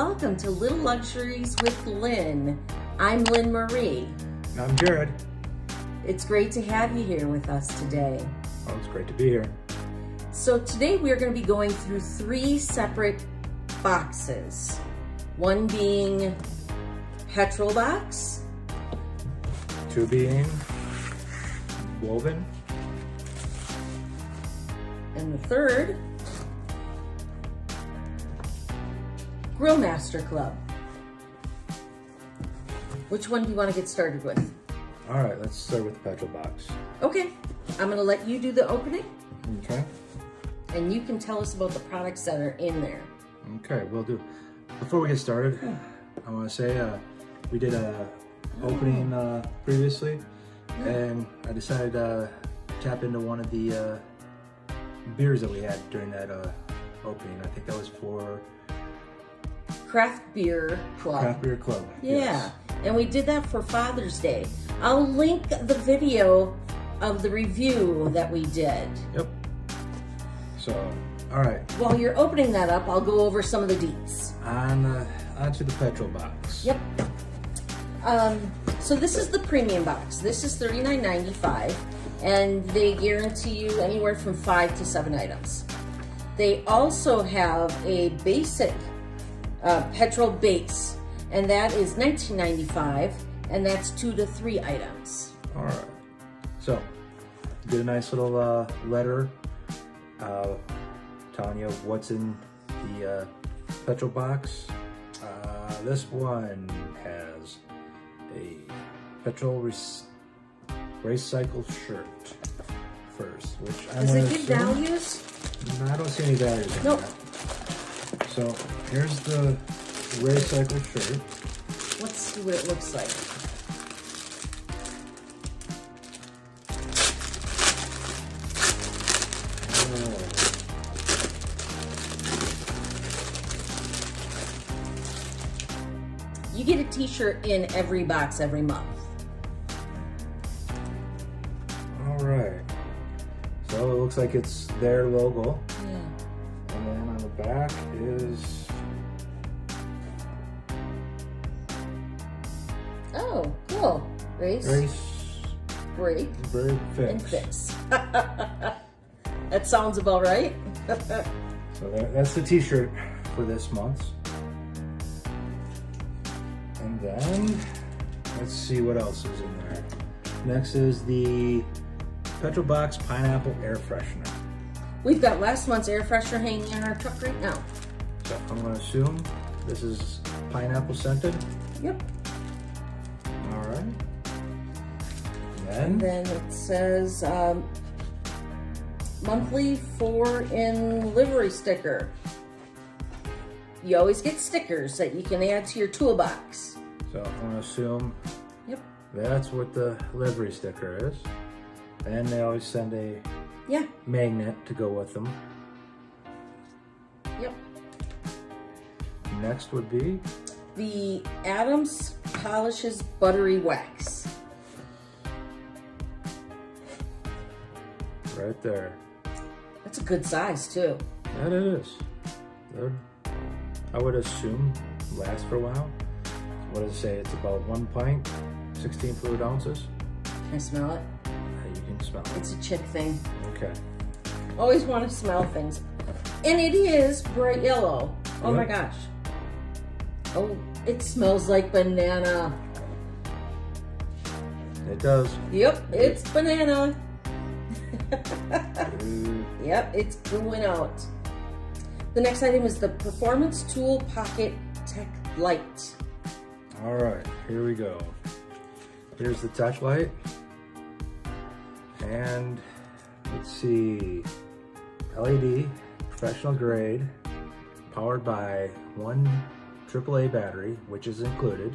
welcome to Little Luxuries with Lynn. I'm Lynn Marie. And I'm Jared. It's great to have you here with us today. Oh, it's great to be here. So today we're going to be going through 3 separate boxes. One being Petrol Box. 2 being Wohven. And the third, Grill Master Club. Which one do you want to get started with? All right, let's start with the Petrol Box. Okay, I'm going to let you do the opening. Okay. And you can tell us about the products that are in there. Okay, will do. Before we get started, I want to say we did a opening previously, and I decided to tap into one of the beers that we had during that opening. I think that was for Craft Beer Club. Craft Beer Club. Yeah, yes. And we did that for Father's Day. I'll link the video of the review that we did. Yep. So, all right. While you're opening that up, I'll go over some of the deets. On to the Petrol Box. Yep. So this is the premium box. This is $39.95, and they guarantee you anywhere from 5 to 7 items. They also have a basic petrol base, and that is $19.95, and that's 2 to 3 items. All right. So, did a nice little letter telling you what's in the Petrol Box. This one has a petrol recycled shirt first, which I'm Does it give values? No, I don't see any values in Nope. that. So here's the recycled shirt. Let's see what it looks like. You get a t-shirt in every box every month. All right. So it looks like it's their logo. Yeah. And then on the back is... Oh, cool. Race, break, fix. and fix. That sounds about right. So that's the t-shirt for this month. And then, let's see what else is in there. Next is the Petrol Box Pineapple Air Freshener. We've got last month's air freshener hanging in our truck right now. So I'm going to assume this is pineapple scented. Yep. All right. And then it says monthly 4-in livery sticker. You always get stickers that you can add to your toolbox. So I'm going to assume that's what the livery sticker is. And they always send a magnet to go with them. Yep. Next would be the Adams Polishes Buttery Wax. right there. That's a good size too. That it is. I would assume last for a while. What does it say? It's about 1 pint, 16 fluid ounces. Can I smell it? You can smell it. It's a chick thing. Okay. Always want to smell things. And it is bright yellow. Oh my gosh. Oh, it smells like banana. It does. Yep, it's banana. Yep, it's going out. The next item is the Performance Tool Pocket Tech Light. All right, here we go. Here's the Tech Light. And let's see, LED, professional grade, powered by 1 AAA battery, which is included.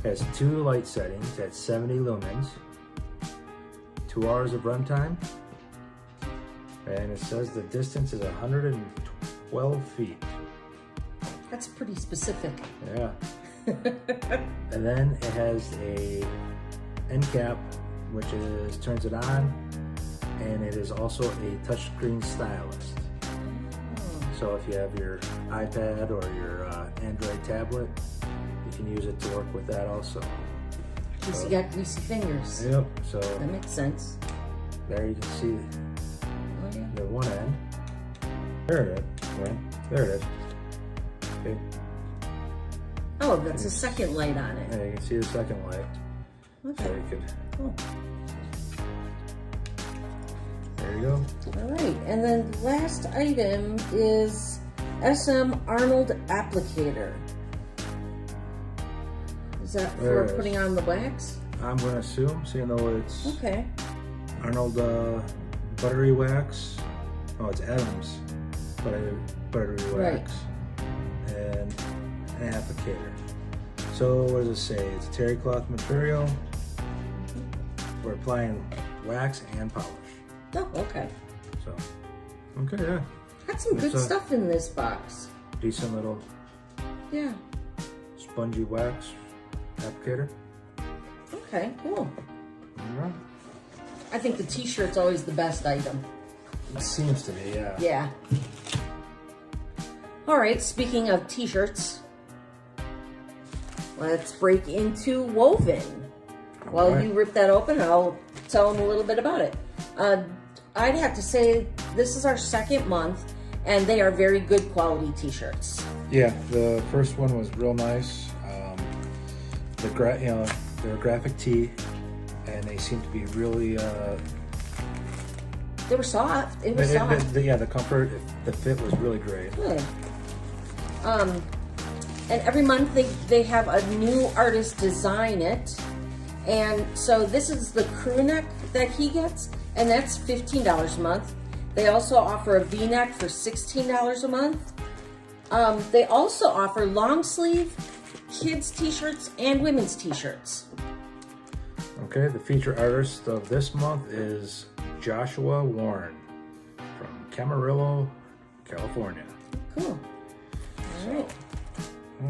Has 2 light settings at 70 lumens, 2 hours of runtime, and it says the distance is 112 feet. That's pretty specific. Yeah. And then it has a end cap, which turns it on, and it is also a touchscreen stylus. So if you have your iPad or your Android tablet, you can use it to work with that also. Because you got greasy fingers. Yep, so That makes sense. there you can see Oh, yeah. the one end. There it is. Right? There it is. Okay. Oh, that's a second light on it. Yeah, you can see the second light. Okay. So you could, Cool. there you go. All right, and then the last item is SM Arnold applicator. Is that There it for is. putting on the wax? I'm going to assume, so you know it's Okay. Arnold buttery wax. Oh, it's Adams buttery wax. And an applicator. So what does it say? It's a terry cloth material. We're applying wax and polish. Oh, okay. So, okay, yeah. Got some good It's a- stuff in this box. Decent little Yeah. spongy wax applicator. Okay, cool. Yeah. I think the t-shirt's always the best item. It seems to be, yeah. Yeah. All right, speaking of t-shirts, let's break into Woven. While Alright. you rip that open, I'll tell them a little bit about it. I'd have to say this is our second month, and they are very good quality t-shirts. Yeah, the first one was real nice. They're graphic tee, and they seem to be really. They were soft. It was soft. Yeah, the comfort, the fit was really great. Good. And every month they have a new artist design it. And so this is the crew neck that he gets, and that's $15 a month. They also offer a V-neck for $16 a month. They also offer long sleeve, kids t-shirts, and women's t-shirts. Okay, the feature artist of this month is Joshua Warren from Camarillo, California. Cool. All right.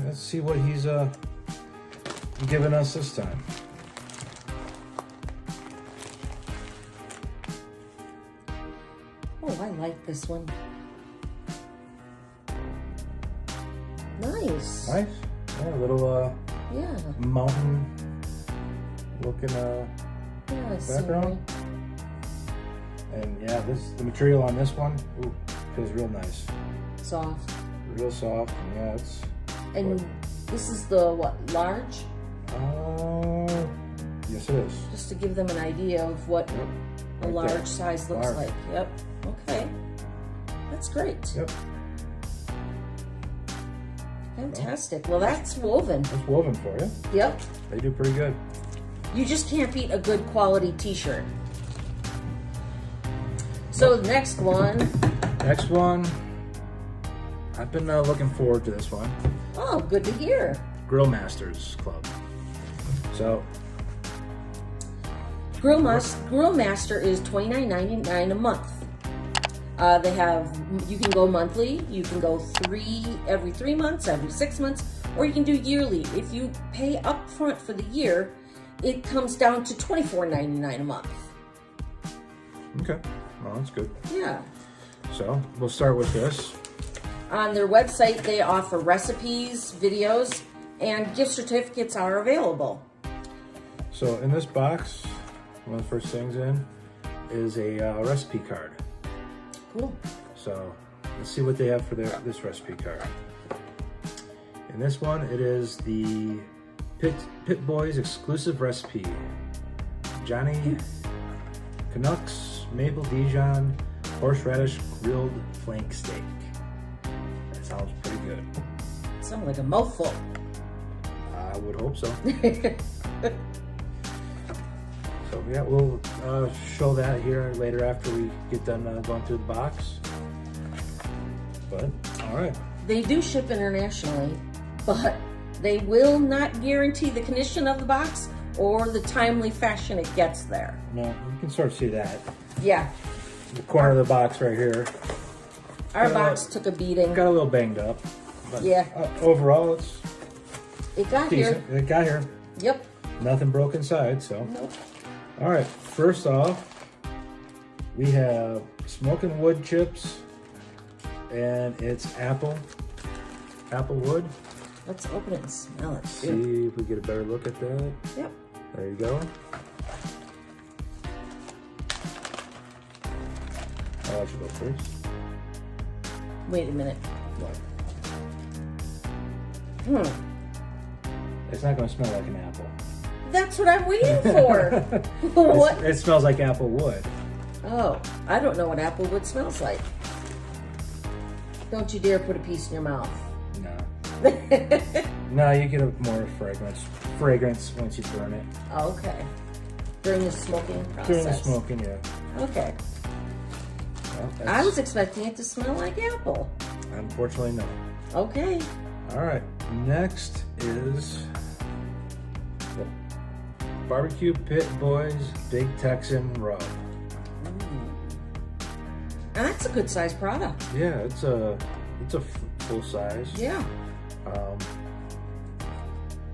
Let's see what he's giving us this time. Oh, I like this one. Nice. Nice. Yeah, a little Yeah. mountain looking Yeah, background. And yeah, the material on this one, ooh, feels real nice. soft. Real soft, and yeah, it's. And this is the, what, large? Yes it is. Just to give them an idea of what Yep. a Right large there. size looks Large. like. Yep. Okay. That's great. Yep. Fantastic. Well, that's Woven. That's Woven for you. Yep. They do pretty good. You just can't beat a good quality t-shirt. So the next one. Next one, I've been looking forward to this one. Oh, good to hear. Grill Masters Club. So, Grill Master is $29.99 a month. They have, you can go monthly, you can go every 3 months, every 6 months, or you can do yearly. If you pay up front for the year, it comes down to $24.99 a month. okay, well that's good. Yeah. So, we'll start with this. On their website, they offer recipes, videos, and gift certificates are available. So, in this box, one of the first things in is a recipe card. Cool. So, let's see what they have for this recipe card. In this one, it is the Pit Boys exclusive recipe. Johnny Canucks Maple Dijon horseradish grilled flank steak. That sounds pretty good. Sounds like a mouthful. I would hope so. So yeah, we'll show that here later after we get done going through the box. But, all right. They do ship internationally, but they will not guarantee the condition of the box or the timely fashion it gets there. No, you can sort of see that. Yeah. The corner of the box right here. Our box took a beating. Got a little banged up. But Yeah. Overall, it's It got decent. here. It got here. Yep. Nothing broke inside, so. Nope. All right, first off, we have smoking wood chips, and it's apple wood. Let's open it and smell it. See if we get a better look at that. Yep. There you go. I'll let you go first. Wait a minute. What? It's not going to smell like an apple. That's what I'm waiting for. What? It smells like apple wood. Oh, I don't know what apple wood smells like. Don't you dare put a piece in your mouth. No. No, you get a more fragrance once you burn it. Okay. During the smoking process. During the smoking, yeah. Okay. Well, I was expecting it to smell like apple. Unfortunately, no. Okay. All right. Next is the Barbecue Pit Boys Big Texan Rub. And that's a good size product. Yeah, it's a full size. Yeah.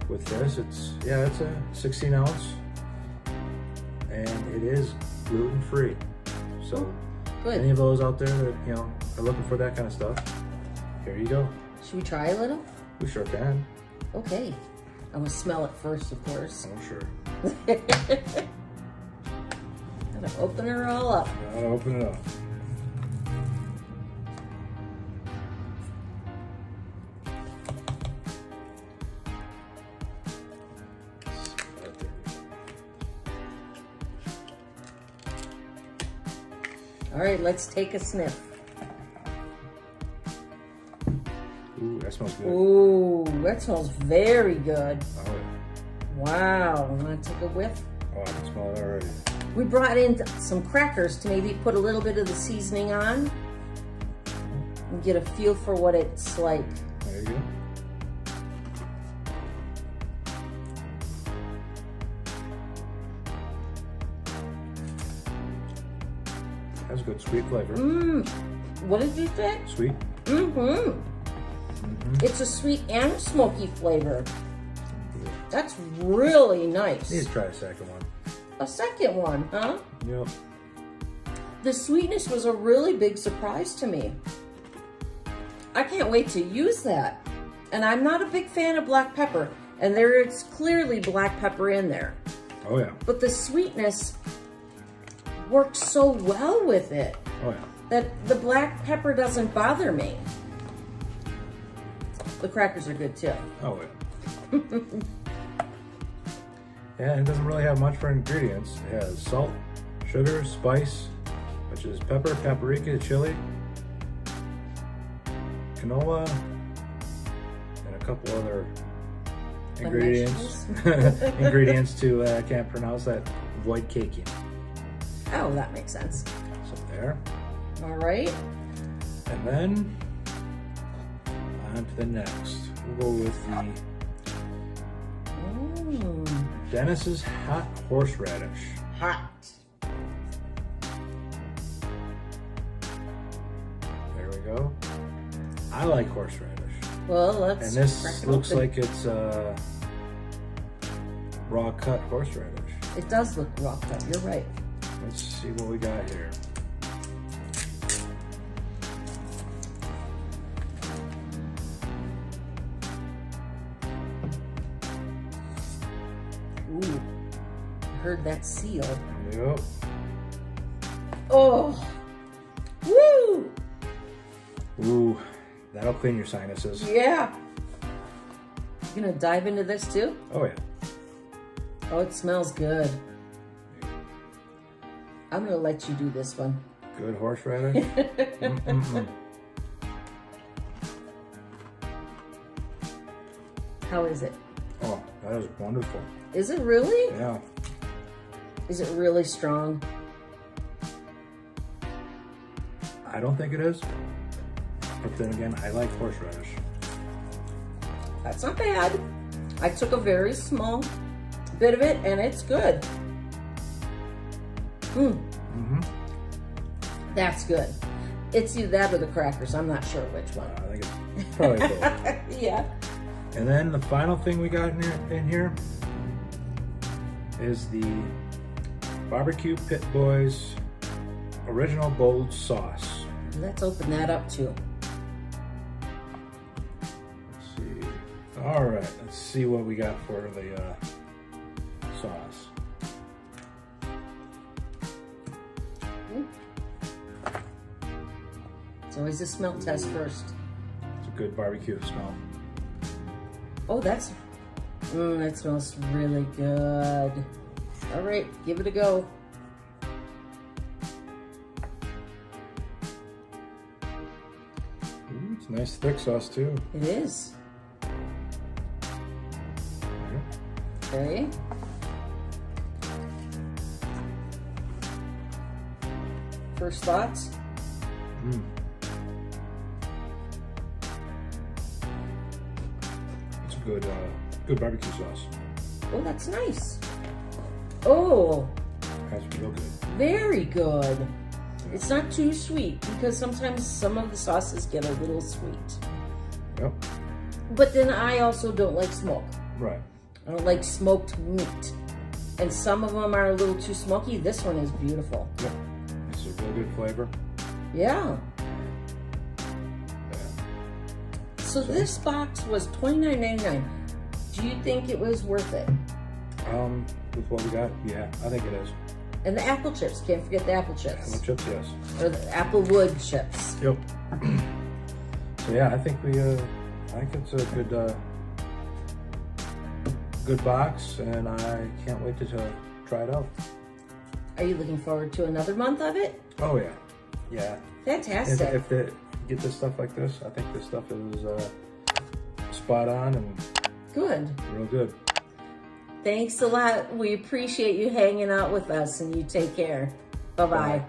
With this, it's a 16 ounce, and it is gluten free. So, good. Any of those out there that are looking for that kind of stuff, here you go. Should we try a little? We sure can. Okay. I'm gonna smell it first, of course. Oh, sure. Gotta open her all up. Gotta open it up. All right, let's take a sniff. Ooh, that smells good. Ooh, that smells very good. Oh, yeah. Wow, want to take a whiff? Oh, I can smell it already. We brought in some crackers to maybe put a little bit of the seasoning on and get a feel for what it's like. There you go. That's a good sweet flavor. What did you say? Sweet. It's a sweet and smoky flavor. That's really nice. Need to try a second one. A second one, huh? Yep. The sweetness was a really big surprise to me. I can't wait to use that. And I'm not a big fan of black pepper, and there is clearly black pepper in there. Oh yeah. But the sweetness works so well with it Oh yeah. that the black pepper doesn't bother me. The crackers are good too. Oh yeah. Yeah, it doesn't really have much for ingredients. It has salt, sugar, spice, which is pepper, paprika, chili, canola, and a couple other ingredients. Ingredients to, I can't pronounce that, avoid caking. Oh, that makes sense. So there. All right. And then, on to the next. We'll go with the Dennis's Hot Horseradish. Hot. There we go. I like horseradish. Well, let's. And this looks like it's raw cut horseradish. It does look raw cut. You're right. Let's see what we got here. Ooh, heard that seal. Yep. Oh, woo! Ooh, that'll clean your sinuses. Yeah. You gonna dive into this too? Oh yeah. Oh, it smells good. I'm gonna let you do this one. Good horseradish. How is it? Oh, that is wonderful. Is it really? Yeah. Is it really strong? I don't think it is. But then again, I like horseradish. That's not bad. I took a very small bit of it and it's good. That's good. It's either that or the crackers. I'm not sure which one. I think it's probably both. Yeah. And then the final thing we got in here is the Barbecue Pit Boys Original Bold Sauce. Let's open that up too. Let's see. All right, let's see what we got for the sauce. It's always a smell test first. It's a good barbecue smell. Oh, that smells really good. All right, give it a go. Ooh, it's a nice thick sauce too. It is. Okay. First thoughts? It's a good, good barbecue sauce. Oh, that's nice. Oh, That's real good. very good. It's not too sweet because sometimes some of the sauces get a little sweet. Yep. But then I also don't like smoke. Right. I don't like smoked meat. And some of them are a little too smoky. This one is beautiful. Yep. It's a real good flavor. Yeah. Yeah. So this box was $29.99. Do you think it was worth it? With what we got, yeah, I think it is. And the apple chips, can't forget the apple chips. Apple chips, yes. Or the apple wood chips. Yep. So yeah, I think it's a good, good box, and I can't wait to try it out. Are you looking forward to another month of it? Oh yeah, yeah. Fantastic. If they get this stuff like this, I think this stuff is spot on and Good. real good. Thanks a lot. We appreciate you hanging out with us, and you take care. Bye-bye. Bye.